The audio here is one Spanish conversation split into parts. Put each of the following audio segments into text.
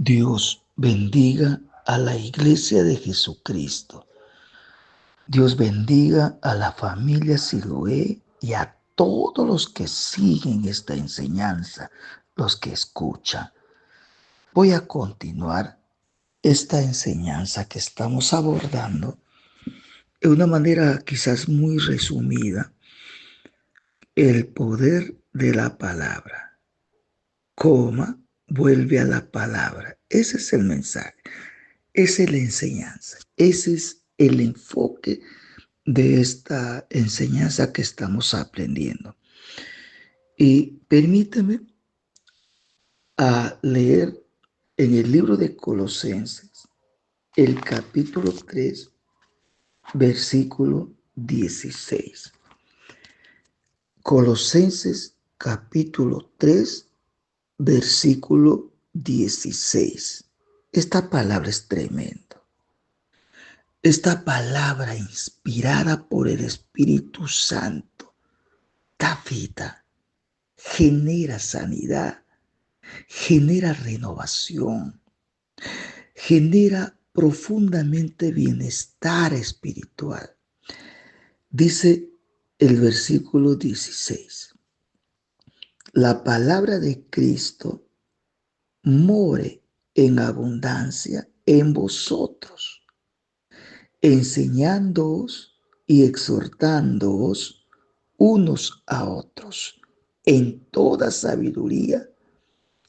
Dios bendiga a la Iglesia de Jesucristo. Dios bendiga a la familia Siloé y a todos los que siguen esta enseñanza, los que escuchan. Voy a continuar esta enseñanza que estamos abordando de una manera quizás muy resumida. El poder de la palabra. Vuelve a la palabra. Ese es el mensaje. Esa es la enseñanza. Ese es el enfoque de esta enseñanza que estamos aprendiendo. Y permíteme leer en el libro de Colosenses, el capítulo 3, versículo 16. Colosenses capítulo 3, versículo 16. Esta palabra es tremenda. Esta palabra inspirada por el Espíritu Santo da vida, genera sanidad, genera renovación, genera profundamente bienestar espiritual. Dice el versículo 16, la palabra de Cristo more en abundancia en vosotros, enseñándoos y exhortándoos unos a otros en toda sabiduría,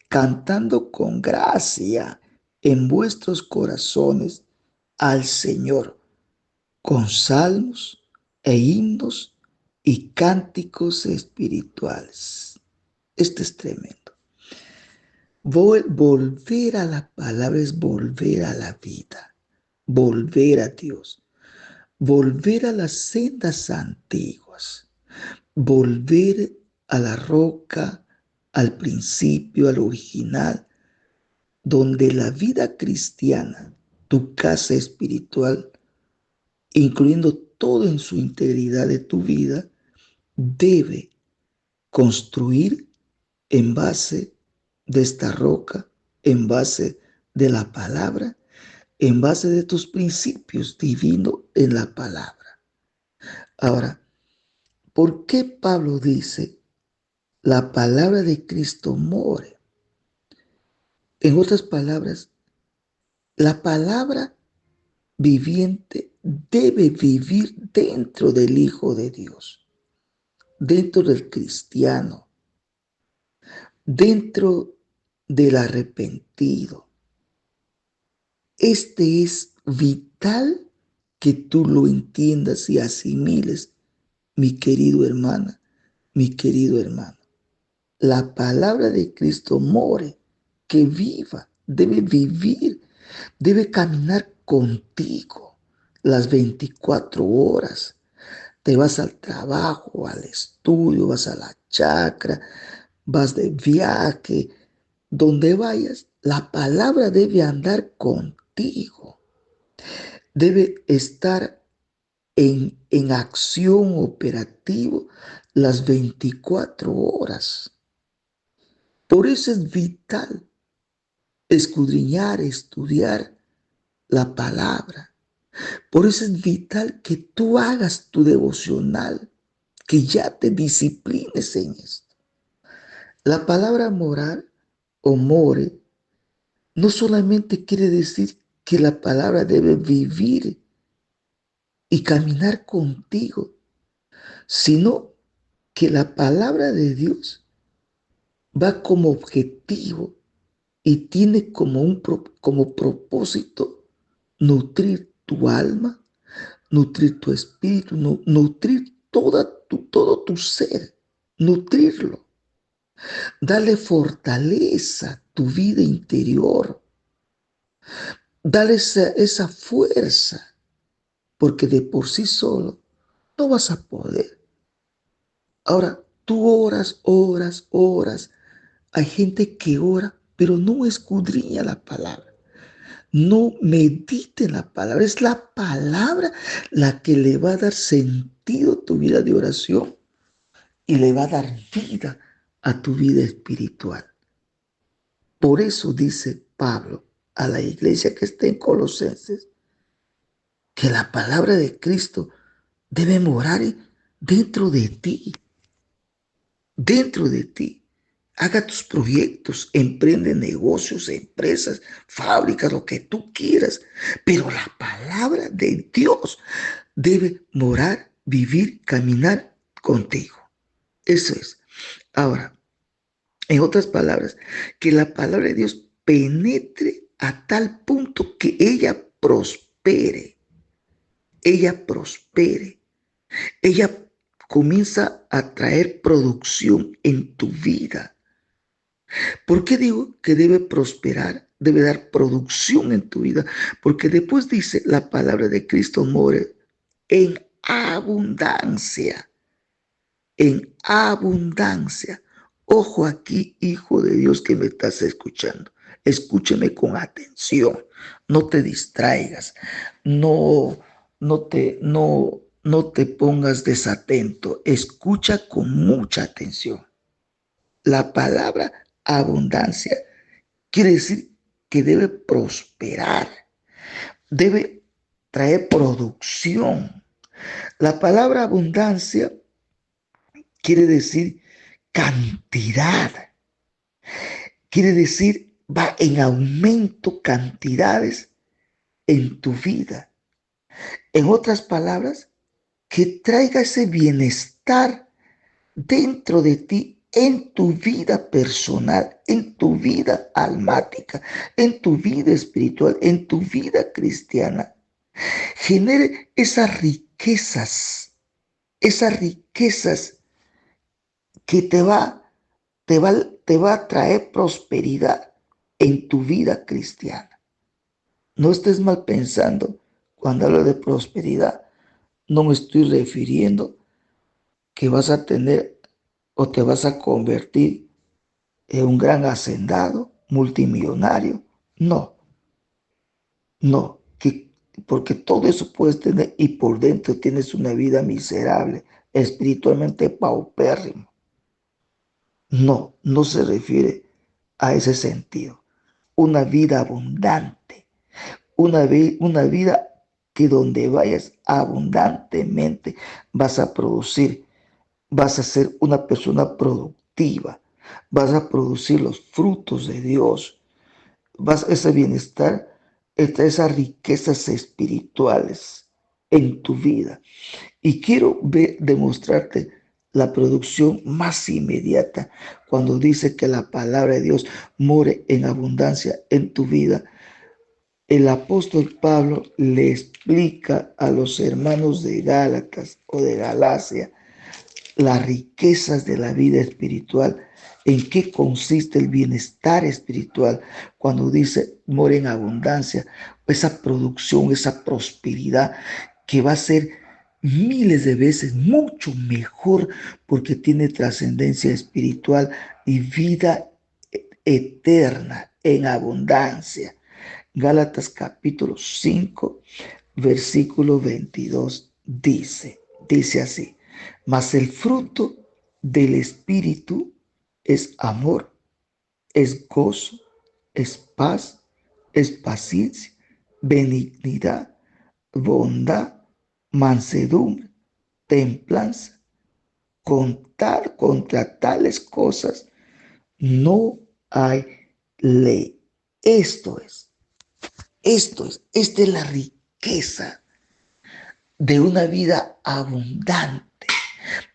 cantando con gracia en vuestros corazones al Señor, con salmos e himnos y cánticos espirituales. Esto es tremendo. Volver a la palabra es volver a la vida, volver a Dios, volver a las sendas antiguas, volver a la roca, al principio, al original, donde la vida cristiana, tu casa espiritual, incluyendo todo en su integridad de tu vida, debe construir en base de esta roca, en base de la palabra, en base de tus principios divinos en la palabra. Ahora, ¿por qué Pablo dice la palabra de Cristo more? En otras palabras, la palabra viviente debe vivir dentro del Hijo de Dios, dentro del cristiano, dentro del arrepentido. Este es vital que tú lo entiendas y asimiles, mi querido hermana, mi querido hermano. La palabra de Cristo more, que viva, debe vivir, debe caminar contigo las 24 horas. Te vas al trabajo, al estudio, vas a la chacra, vas de viaje, donde vayas, la palabra debe andar contigo. Debe estar en acción operativo las 24 horas. Por eso es vital escudriñar, estudiar la palabra. Por eso es vital que tú hagas tu devocional, que ya te disciplines en esto. La palabra morar o more no solamente quiere decir que la palabra debe vivir y caminar contigo, sino que la palabra de Dios va como objetivo y tiene como propósito nutrir tu alma, nutrir tu espíritu, nutrir todo tu ser, nutrirlo, darle fortaleza a tu vida interior, darle esa fuerza, porque de por sí solo no vas a poder. Ahora, tú oras. Hay gente que ora, pero no escudriña la palabra. No medite en la palabra. Es la palabra la que le va a dar sentido a tu vida de oración y le va a dar vida a tu vida espiritual. Por eso dice Pablo a la iglesia que está en Colosenses que la palabra de Cristo debe morar dentro de ti, dentro de ti. Haga tus proyectos, emprende negocios, empresas, fábricas, lo que tú quieras. Pero la palabra de Dios debe morar, vivir, caminar contigo. Eso es. Ahora, en otras palabras, que la palabra de Dios penetre a tal punto que ella prospere. Ella prospere. Ella comienza a traer producción en tu vida. ¿Por qué digo que debe prosperar? Debe dar producción en tu vida. Porque después dice la palabra de Cristo more en abundancia. En abundancia. Ojo aquí, hijo de Dios que me estás escuchando. Escúcheme con atención. No te distraigas. No te pongas desatento. Escucha con mucha atención. La palabra abundancia quiere decir que debe prosperar, debe traer producción. La palabra abundancia quiere decir cantidad, quiere decir va en aumento cantidades en tu vida. En otras palabras, que traiga ese bienestar dentro de ti, en tu vida personal, en tu vida almática, en tu vida espiritual, en tu vida cristiana. Genere esas riquezas que te va a traer prosperidad en tu vida cristiana. No estés mal pensando cuando hablo de prosperidad. No me estoy refiriendo que vas a tener o te vas a convertir en un gran hacendado, multimillonario. No, no, porque todo eso puedes tener y por dentro tienes una vida miserable, espiritualmente paupérrimo. No, no se refiere a ese sentido. Una vida abundante, una vida que donde vayas abundantemente vas a producir, vas a ser una persona productiva, vas a producir los frutos de Dios, ese bienestar, esas riquezas espirituales en tu vida. Y quiero demostrarte la producción más inmediata cuando dice que la palabra de Dios more en abundancia en tu vida. El apóstol Pablo le explica a los hermanos de Gálatas o de Galacia las riquezas de la vida espiritual, en qué consiste el bienestar espiritual cuando dice more en abundancia, esa producción, esa prosperidad que va a ser miles de veces mucho mejor porque tiene trascendencia espiritual y vida eterna en abundancia. Gálatas capítulo 5, versículo 22 dice así: mas el fruto del Espíritu es amor, es gozo, es paz, es paciencia, benignidad, bondad, mansedumbre, templanza. Contra tales cosas no hay ley. Esta es la riqueza de una vida abundante,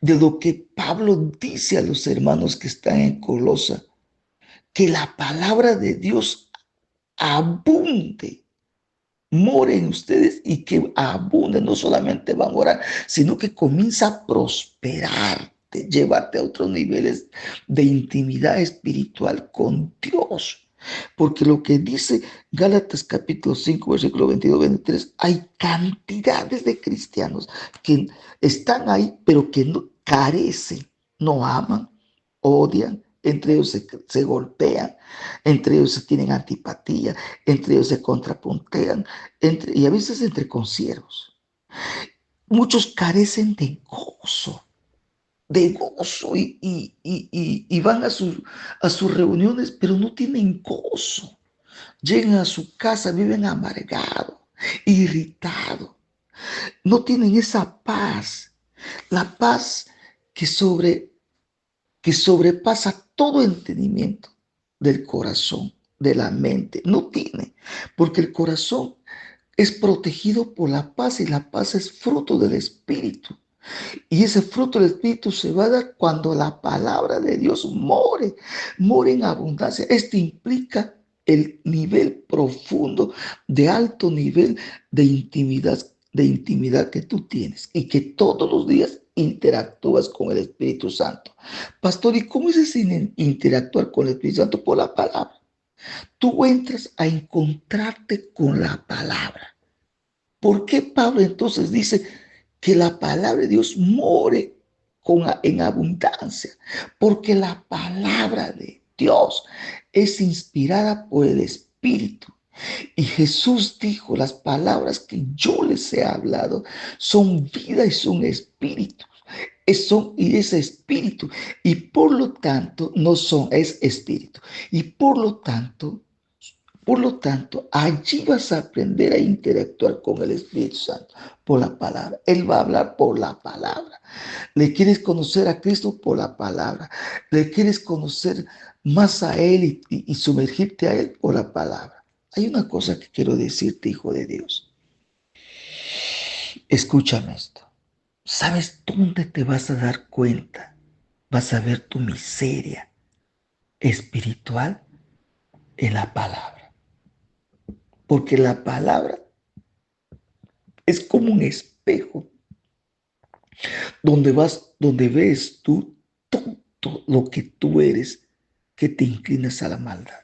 de lo que Pablo dice a los hermanos que están en Colosa, que la palabra de Dios abunde, more en ustedes y que abunde, no solamente va a morar, sino que comienza a prosperar, llevarte a otros niveles de intimidad espiritual con Dios. Porque lo que dice Gálatas capítulo 5, versículo 22-23, hay cantidades de cristianos que están ahí, pero que no carecen, no aman, odian, entre ellos se golpean, entre ellos se tienen antipatía, entre ellos se contrapuntean, y a veces entre conciervos. Muchos carecen de gozo y van a sus reuniones, pero no tienen gozo. llegan a su casa, viven amargados, irritados, no tienen esa paz, la paz que, que sobrepasa todo entendimiento del corazón, de la mente. No tiene, porque el corazón es protegido por la paz y la paz es fruto del Espíritu. Y ese fruto del Espíritu se va a dar cuando la palabra de Dios more en abundancia. Esto implica el nivel profundo, de alto nivel de intimidad que tú tienes y que todos los días interactúas con el Espíritu Santo. Pastor, ¿y cómo es ese interactuar con el Espíritu Santo? Por la palabra. Tú entras a encontrarte con la palabra. ¿Por qué Pablo entonces dice que la palabra de Dios more en abundancia? Porque la palabra de Dios es inspirada por el Espíritu. Y Jesús dijo, las palabras que yo les he hablado son vida y son espíritu. Y es espíritu. Y por lo tanto, no son, es espíritu. Y por lo tanto, allí vas a aprender a interactuar con el Espíritu Santo por la palabra. Él va a hablar por la palabra. Le quieres conocer a Cristo por la palabra. Le quieres conocer más a Él y sumergirte a Él por la palabra. Hay una cosa que quiero decirte, hijo de Dios. Escúchame esto. ¿Sabes dónde te vas a dar cuenta? Vas a ver tu miseria espiritual en la palabra. Porque la palabra es como un espejo donde ves tú todo lo que tú eres, que te inclinas a la maldad.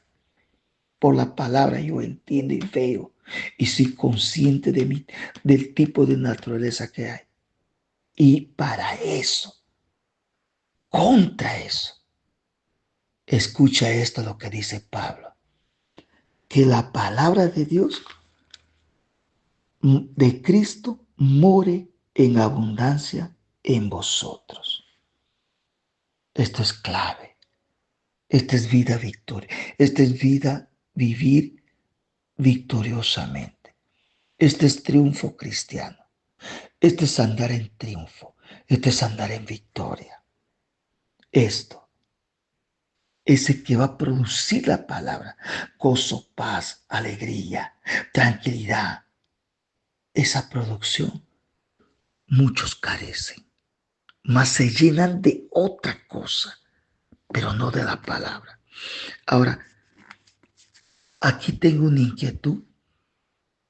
Por la palabra yo entiendo y veo y soy consciente de mí, del tipo de naturaleza que hay. Y para eso, contra eso, escucha esto lo que dice Pablo, que la palabra de Dios, de Cristo, more en abundancia en vosotros. Esto es clave. Esta es vida victoria. Esta es vida vivir victoriosamente. Este es triunfo cristiano. Este es andar en triunfo. Este es andar en victoria. Esto es el que va a producir la palabra. Gozo, paz, alegría, tranquilidad. Esa producción muchos carecen, mas se llenan de otra cosa, pero no de la palabra. Ahora, aquí tengo una inquietud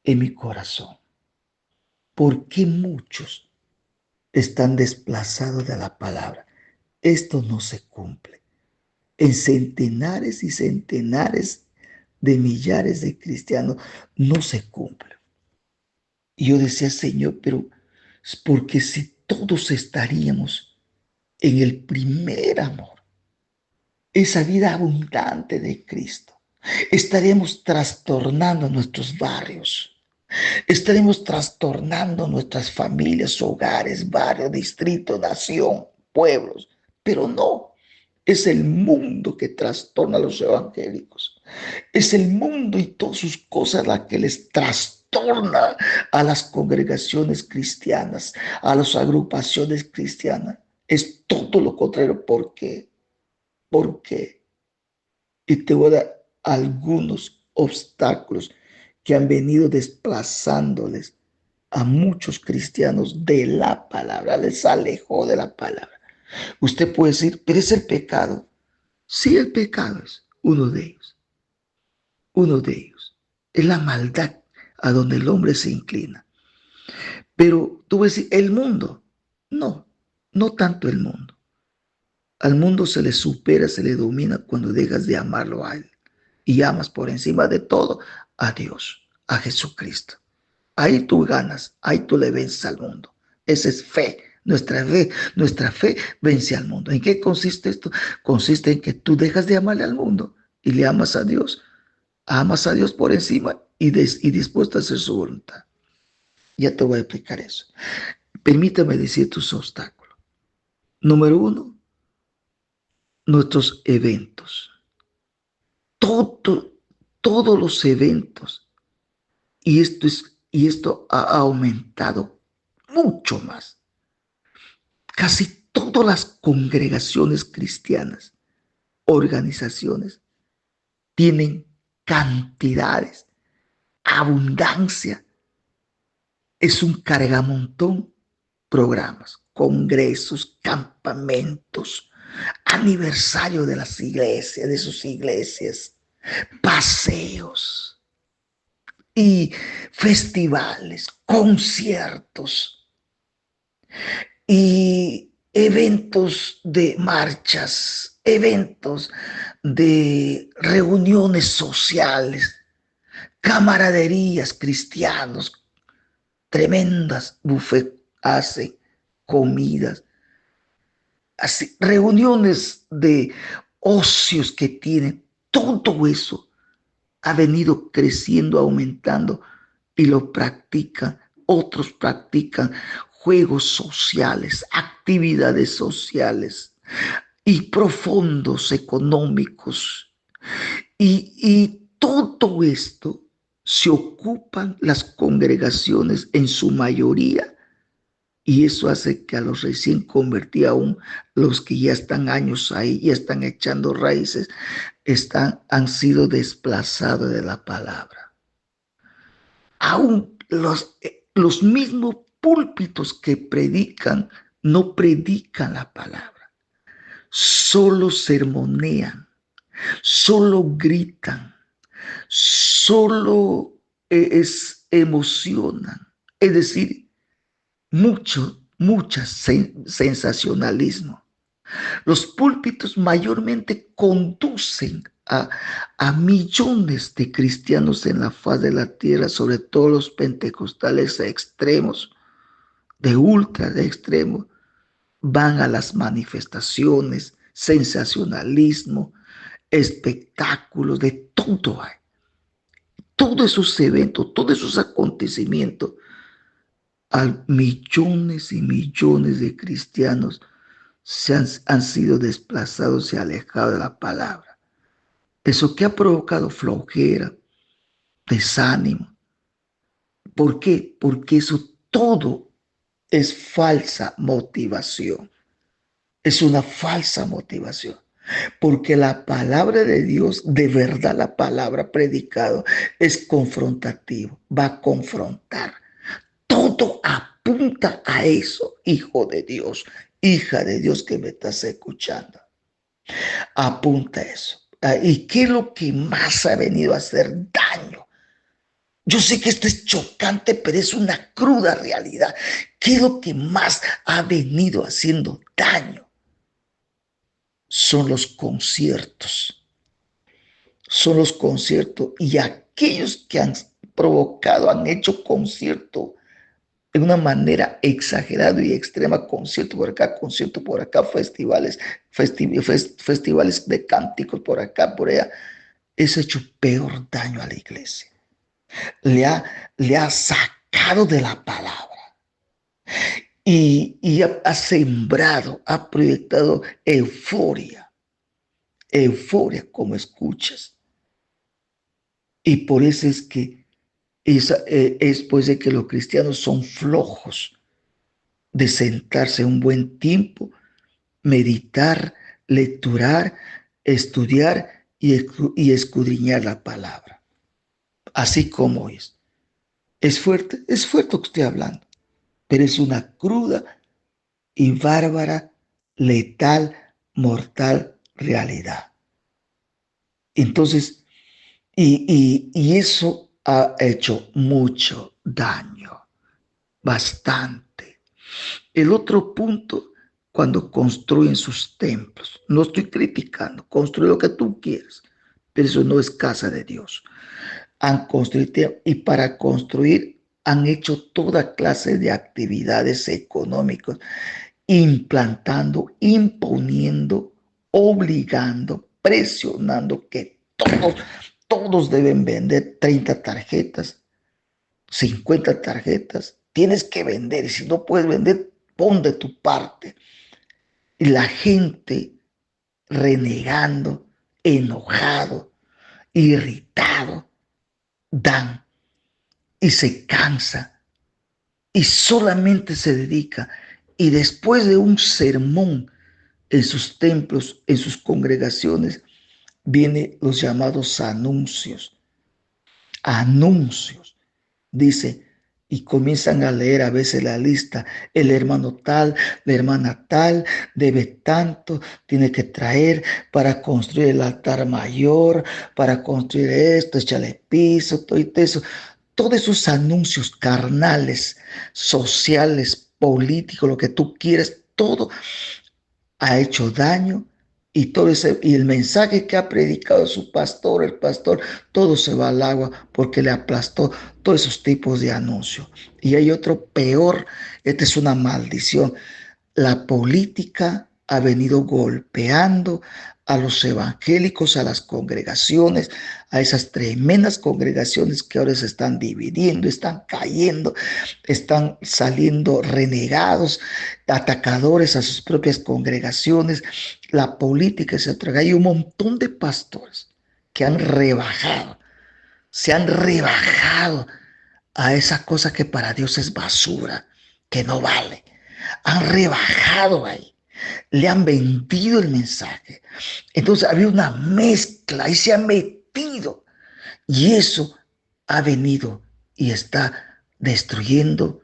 en mi corazón. ¿Por qué muchos están desplazados de la palabra? Esto no se cumple. En centenares y centenares de millares de cristianos no se cumple. Y yo decía, Señor, pero es porque si todos estaríamos en el primer amor, esa vida abundante de Cristo, estaremos trastornando nuestros barrios, estaremos trastornando nuestras familias, hogares, barrios, distritos, nación, pueblos, pero no. Es el mundo que trastorna a los evangélicos. Es el mundo y todas sus cosas la que les trastorna a las congregaciones cristianas, a las agrupaciones cristianas. Es todo lo contrario. ¿Por qué? ¿Por qué? Y te voy a dar algunos obstáculos que han venido desplazándoles a muchos cristianos de la palabra, les alejó de la palabra. Usted puede decir, pero es el pecado. Sí, el pecado es uno de ellos. Uno de ellos. Es la maldad a donde el hombre se inclina. Pero tú vas a decir, el mundo. No, no tanto el mundo. Al mundo se le supera, se le domina cuando dejas de amarlo a él. Y amas por encima de todo a Dios, a Jesucristo. Ahí tú ganas, ahí tú le vences al mundo. Esa es fe. Nuestra fe vence al mundo. ¿En qué consiste esto? Consiste en que tú dejas de amarle al mundo y le amas a Dios. Amas a Dios por encima y dispuesto a hacer su voluntad. Ya te voy a explicar eso. Permítame decir tus obstáculos. Número uno, nuestros eventos. Todo, todos los eventos, y esto ha aumentado mucho más. Casi todas las congregaciones cristianas, organizaciones, tienen cantidades, abundancia. Es un cargamontón, programas, congresos, campamentos, aniversario de las iglesias, de sus iglesias, paseos y festivales, conciertos y eventos de marchas, eventos de reuniones sociales, camaraderías cristianos, tremendas buffet hace comidas, así, reuniones de ocios que tienen. Todo eso ha venido creciendo, aumentando, y lo practican. Otros practican juegos sociales, actividades sociales y profundos económicos. Y todo esto se ocupan las congregaciones en su mayoría, y eso hace que a los recién convertidos, aún los que ya están años ahí, ya están echando raíces, han sido desplazados de la palabra. Aún los mismos púlpitos que predican no predican la palabra, solo sermonean, solo gritan, solo emocionan. Es decir, mucha sensacionalismo. Los púlpitos mayormente conducen a millones de cristianos en la faz de la tierra, sobre todo los pentecostales extremos, de ultra de extremo, van a las manifestaciones, sensacionalismo, espectáculos, de todo hay. Todos esos eventos, todos esos acontecimientos, a millones y millones de cristianos han sido desplazados y alejados de la palabra. Eso que ha provocado flojera, desánimo. ¿Por qué? Porque eso todo es falsa motivación. Es una falsa motivación. Porque la palabra de Dios, de verdad, la palabra predicada es confrontativo, va a confrontar. Todo apunta a eso, hijo de Dios, hija de Dios que me estás escuchando. Apunta a eso. ¿Y qué es lo que más ha venido a hacer daño? Yo sé que esto es chocante, pero es una cruda realidad. ¿Qué es lo que más ha venido haciendo daño? Son los conciertos. Son los conciertos, y aquellos que han provocado, han hecho concierto de una manera exagerada y extrema, concierto por acá, festivales de cánticos por acá, por allá. Eso ha hecho peor daño a la iglesia. Le ha sacado de la palabra, y ha sembrado, ha proyectado euforia como escuchas. Y por eso es que es pues de que los cristianos son flojos de sentarse un buen tiempo, meditar, lecturar, estudiar y escudriñar la palabra. Así como es. Es fuerte lo que estoy hablando, pero es una cruda y bárbara, letal, mortal realidad. Entonces, y eso ha hecho mucho daño, bastante. El otro punto, cuando construyen sus templos, no estoy criticando, construye lo que tú quieras, pero eso no es casa de Dios. Han construido, y para construir han hecho toda clase de actividades económicas, implantando, imponiendo, obligando, presionando que todos deben vender 30 tarjetas, 50 tarjetas. Tienes que vender, y si no puedes vender, pon de tu parte. Y la gente renegando, enojado, irritado, dan y se cansa y solamente se dedica. Y después de un sermón en sus templos, en sus congregaciones, vienen los llamados anuncios. Anuncios. Dice, y comienzan a leer a veces la lista. El hermano tal, la hermana tal, debe tanto, tiene que traer para construir el altar mayor, para construir esto, echarle piso, todo eso. Todos esos anuncios carnales, sociales, políticos, lo que tú quieras, todo ha hecho daño y todo ese, y el mensaje que ha predicado su pastor, el pastor, todo se va al agua porque le aplastó todos esos tipos de anuncios. Y hay otro peor, esta es una maldición. La política ha venido golpeando a los evangélicos, a las congregaciones, a esas tremendas congregaciones que ahora se están dividiendo, están cayendo, están saliendo renegados, atacadores a sus propias congregaciones. La política se traga. Hay un montón de pastores que han rebajado, se han rebajado a esa cosa que para Dios es basura, que no vale. Han rebajado ahí, le han vendido el mensaje. Entonces había una mezcla y se ha metido. Y eso ha venido y está destruyendo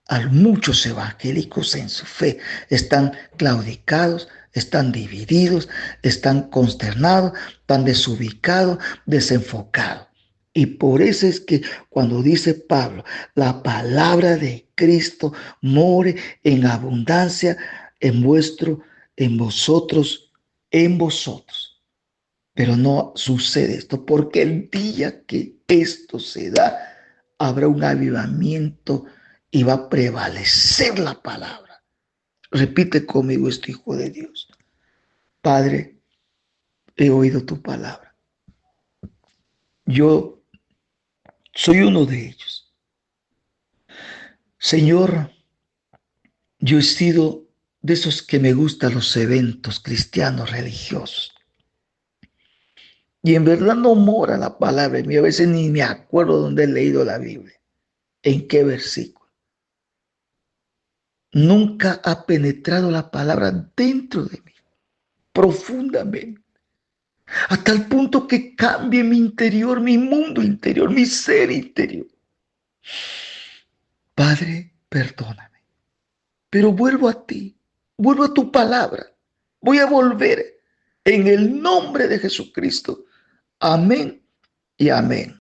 a muchos evangélicos en su fe. Están claudicados, están divididos, están consternados, están desubicados, desenfocados. Y por eso es que cuando dice Pablo, la palabra de Cristo more en abundancia en vosotros, en vosotros. Pero no sucede esto, porque el día que esto se da, habrá un avivamiento y va a prevalecer la palabra. Repite conmigo esto, hijo de Dios. Padre, he oído tu palabra. Yo soy uno de ellos. Señor, yo he sido de esos que me gustan los eventos cristianos religiosos. Y en verdad no mora la palabra en mí. A veces ni me acuerdo dónde he leído la Biblia, en qué versículo. Nunca ha penetrado la palabra dentro de mí, profundamente, a tal punto que cambie mi interior, mi mundo interior, mi ser interior. Padre, perdóname, pero vuelvo a ti, vuelvo a tu palabra. Voy a volver en el nombre de Jesucristo. Amén y amén.